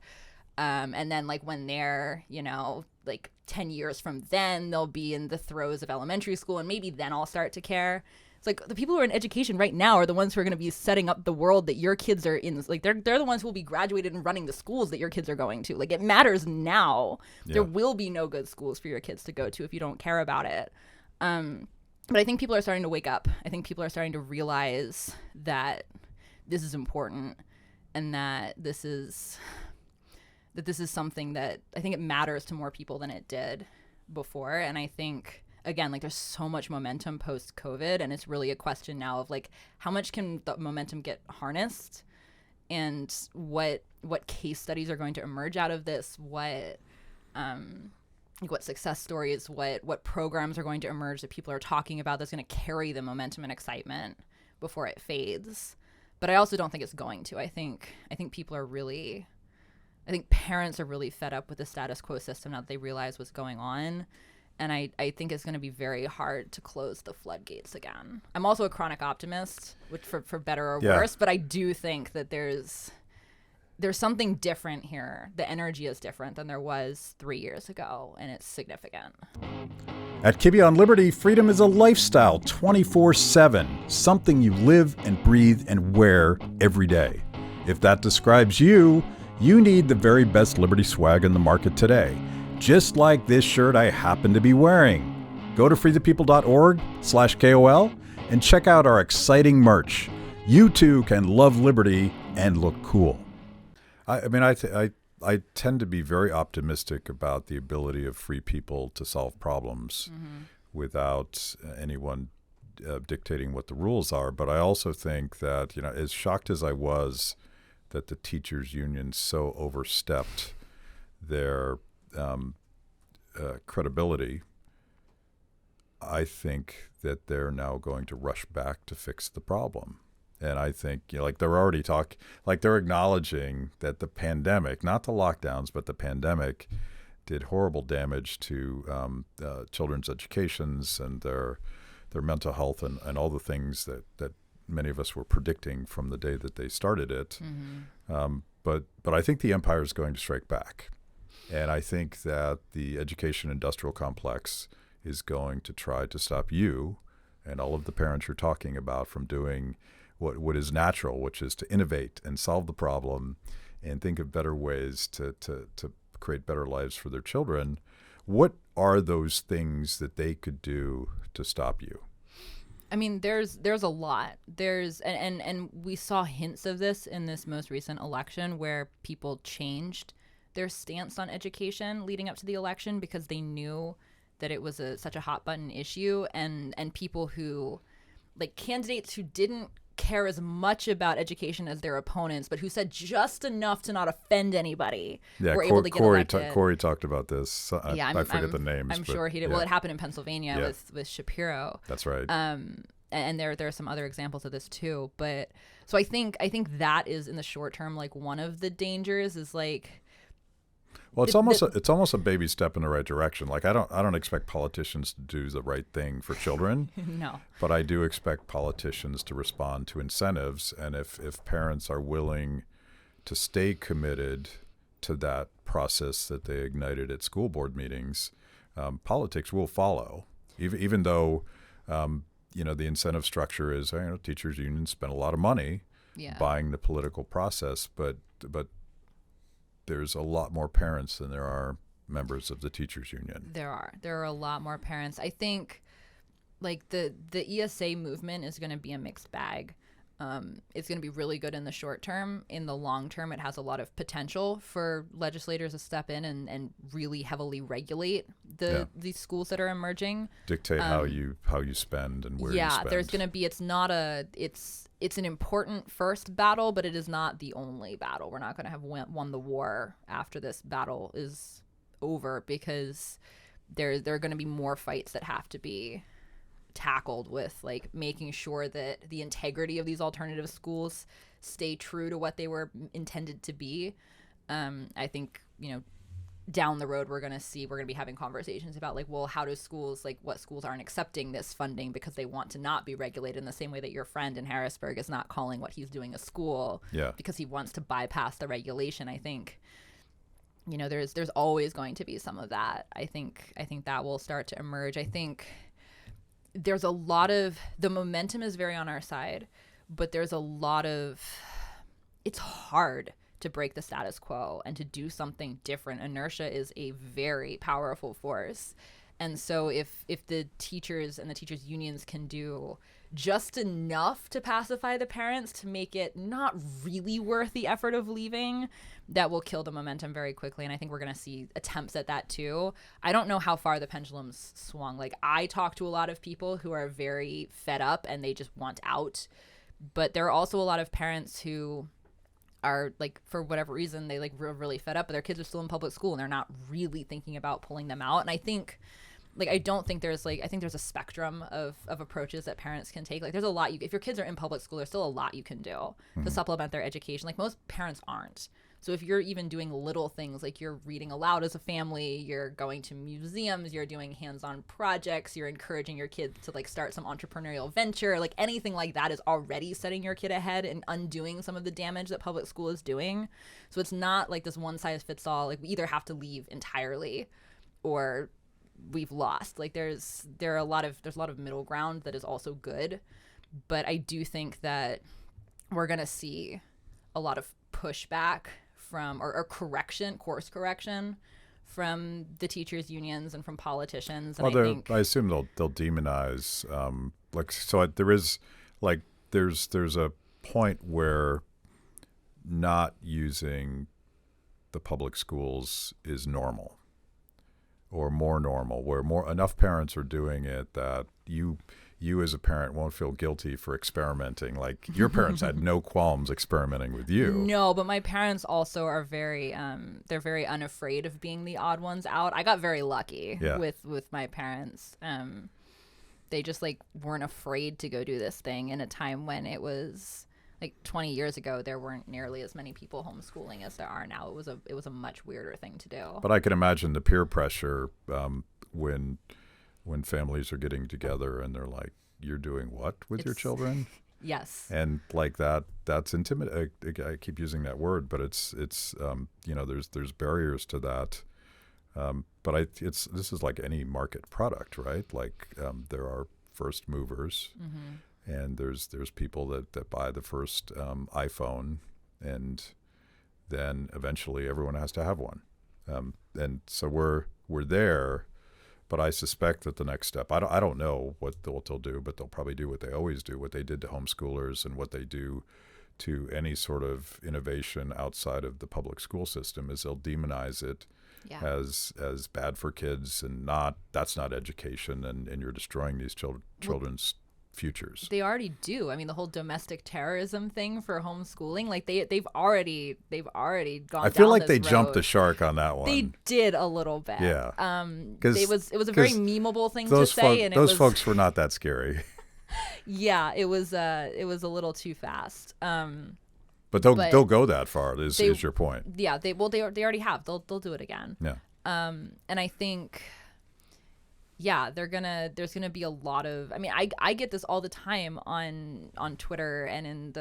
And then when they're, 10 years from then, they'll be in the throes of elementary school, and maybe then I'll start to care. It's the people who are in education right now are the ones who are going to be setting up the world that your kids are in. They're the ones who will be graduated and running the schools that your kids are going to. It matters now. Yeah. There will be no good schools for your kids to go to if you don't care about it. But I think people are starting to wake up. I think people are starting to realize that this is important, and that this is something that I think it matters to more people than it did before. And I think, again, there's so much momentum post-COVID, and it's really a question now of how much can the momentum get harnessed and what case studies are going to emerge out of this, what success stories, what programs are going to emerge that people are talking about that's going to carry the momentum and excitement before it fades. But I also don't think it's going to. I think people are really, I think parents are really fed up with the status quo system now that they realize what's going on. And I think it's going to be very hard to close the floodgates again. I'm also a chronic optimist, which for better or worse, but I do think that there's something different here. The energy is different than there was 3 years ago, and it's significant. At Kibbe on Liberty, freedom is a lifestyle 24/7, something you live and breathe and wear every day. If that describes you, you need the very best Liberty swag in the market today. Just like this shirt I happen to be wearing. Go to freethepeople.org/KOL and check out our exciting merch. You too can love Liberty and look cool. I tend to be very optimistic about the ability of free people to solve problems without anyone dictating what the rules are. But I also think that, as shocked as I was that the teachers' union so overstepped their credibility, I think that they're now going to rush back to fix the problem. And I think, they're already they're acknowledging that the pandemic, not the lockdowns, but the pandemic did horrible damage to children's educations and their mental health and all the things that many of us were predicting from the day that they started it. But I think the empire is going to strike back. And I think that the education industrial complex is going to try to stop you and all of the parents you're talking about from doing what is natural, which is to innovate and solve the problem and think of better ways to create better lives for their children. What are those things that they could do to stop you? I mean, there's a lot. And we saw hints of this in this most recent election where people changed their stance on education leading up to the election because they knew that it was such a hot button issue, and people who, like, candidates who didn't care as much about education as their opponents, but who said just enough to not offend anybody, were able to get elected. Corey talked about this. I forget the names. I'm sure he did. Yeah. Well, it happened in Pennsylvania with Shapiro. That's right. And there are some other examples of this too. But so I think that is, in the short term, like, one of the dangers is, like, well, it's almost a baby step in the right direction. Like, I don't expect politicians to do the right thing for children. No. But I do expect politicians to respond to incentives, and if parents are willing to stay committed to that process that they ignited at school board meetings, politics will follow. Even though the incentive structure is, teachers unions spend a lot of money buying the political process, but there's a lot more parents than there are members of the teachers union. There are a lot more parents. I think, like, the ESA movement is going to be a mixed bag. It's going to be really good in the short term. In the long term, it has a lot of potential for legislators to step in and really heavily regulate these schools that are emerging. Dictate how you spend and where you spend. There's going to be, it's an important first battle, but it is not the only battle. We're not going to have won the war after this battle is over, because there are going to be more fights that have to be tackled with, like, making sure that the integrity of these alternative schools stay true to what they were intended to be. I think, down the road we're going to be having conversations about, like, well, how do schools, like, what schools aren't accepting this funding because they want to not be regulated, in the same way that your friend in Harrisburg is not calling what he's doing a school because he wants to bypass the regulation. I think, there's always going to be some of that. I think that will start to emerge. I think there's a lot of, the momentum is very on our side, but there's a lot of, it's hard to break the status quo and to do something different. Inertia is a very powerful force. And so if the teachers and the teachers unions can do just enough to pacify the parents to make it not really worth the effort of leaving, that will kill the momentum very quickly. And I think we're going to see attempts at that too. I don't know how far the pendulum's swung. Like, I talk to a lot of people who are very fed up and they just want out. But there are also a lot of parents who are like, for whatever reason, they like really fed up, but their kids are still in public school and they're not really thinking about pulling them out. And I think like, I don't think there's like, I think there's a spectrum of approaches that parents can take. Like there's a lot if your kids are in public school, there's still a lot you can do to supplement their education. Like most parents aren't. So if you're even doing little things, like you're reading aloud as a family, you're going to museums, you're doing hands-on projects, you're encouraging your kids to like start some entrepreneurial venture, like anything like that is already setting your kid ahead and undoing some of the damage that public school is doing. So it's not like this one size fits all, like we either have to leave entirely or we've lost. Like there's a lot of middle ground that is also good. But I do think that we're going to see a lot of pushback from or course correction from the teachers unions and from politicians. And well, I assume they'll demonize there is like there's a point where not using the public schools is normal or more normal, where enough parents are doing it that you as a parent won't feel guilty for experimenting. Like your parents had no qualms experimenting with you. No, but my parents also are very they're very unafraid of being the odd ones out. I got very lucky with my parents. They just like weren't afraid to go do this thing in a time when it was like 20 years ago there weren't nearly as many people homeschooling as there are now. It was a much weirder thing to do. But I can imagine the peer pressure when families are getting together and they're like, you're doing what with your children? Yes. And like that's intimidating. I keep using that word, but it's there's barriers to that. But this is like any market product, right? Like there are first movers and there's people that buy the first iPhone, and then eventually everyone has to have one. And so we're there. But I suspect that the next step, I don't know what they'll do, but they'll probably do what they always do, what they did to homeschoolers and what they do to any sort of innovation outside of the public school system, is they'll demonize it as bad for kids and that's not education, and you're destroying these children's futures. They already do. I mean, the whole domestic terrorism thing for homeschooling, like they've already gone. I feel like they jumped the shark on that one. They did a little bit. Yeah. It was a very memeable thing to say, and those folks were not that scary. Yeah, it was a little too fast. But they'll go that far. Is your point? Yeah. They already have. They'll do it again. Yeah. And I think. Yeah, there's gonna be a lot of. I mean, I get this all the time on Twitter and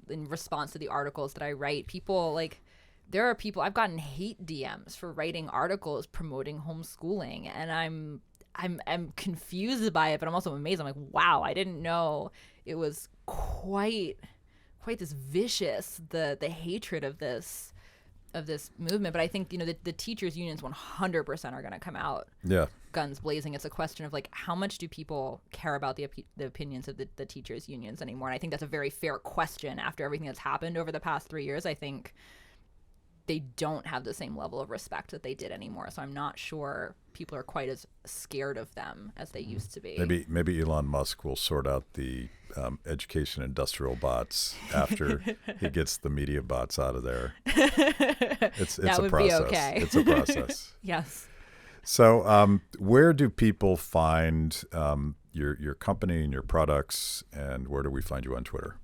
in response to the articles that I write. People like, there are people I've gotten hate DMs for writing articles promoting homeschooling, and I'm confused by it, but I'm also amazed. I'm like, wow, I didn't know it was quite this vicious, the hatred of this movement. But I think the teachers unions 100% are going to come out guns blazing. It's a question of like, how much do people care about the opinions of the teachers unions anymore? And I think that's a very fair question after everything that's happened over the past 3 years. I think they don't have the same level of respect that they did anymore. So I'm not sure people are quite as scared of them as they used to be. Maybe Elon Musk will sort out the education industrial bots after he gets the media bots out of there. It's a process. Be okay. It's a process. Yes. So where do people find your company and your products, and where do we find you on Twitter?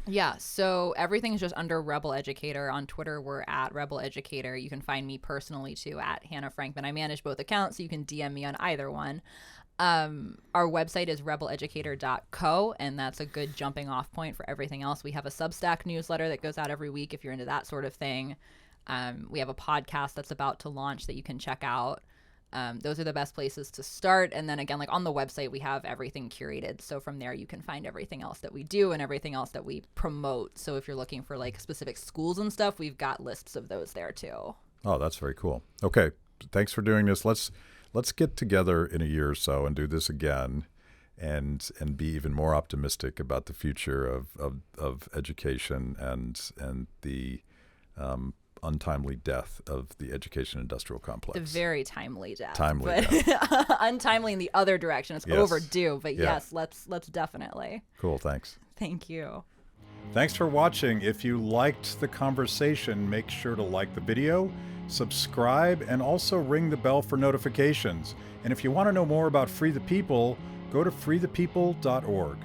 Yeah, so everything is just under Rebel Educator. On Twitter, we're at Rebel Educator. You can find me personally, too, at Hannah Frankman. I manage both accounts, so you can DM me on either one. Our website is rebeleducator.co, and that's a good jumping off point for everything else. We have a Substack newsletter that goes out every week if you're into that sort of thing. We have a podcast that's about to launch that you can check out. Those are the best places to start. And then again, like on the website, we have everything curated. So from there, you can find everything else that we do and everything else that we promote. So if you're looking for like specific schools and stuff, we've got lists of those there too. Oh, that's very cool. Okay. Thanks for doing this. Let's get together in a year or so and do this again and be even more optimistic about the future of education and the untimely death of the education industrial complex. The very timely death. Death. Untimely in the other direction. It's overdue, but yes, let's definitely. Cool, thanks. Thank you. Thanks for watching. If you liked the conversation, make sure to like the video, subscribe, and also ring the bell for notifications. And if you want to know more about Free the People, go to freethepeople.org.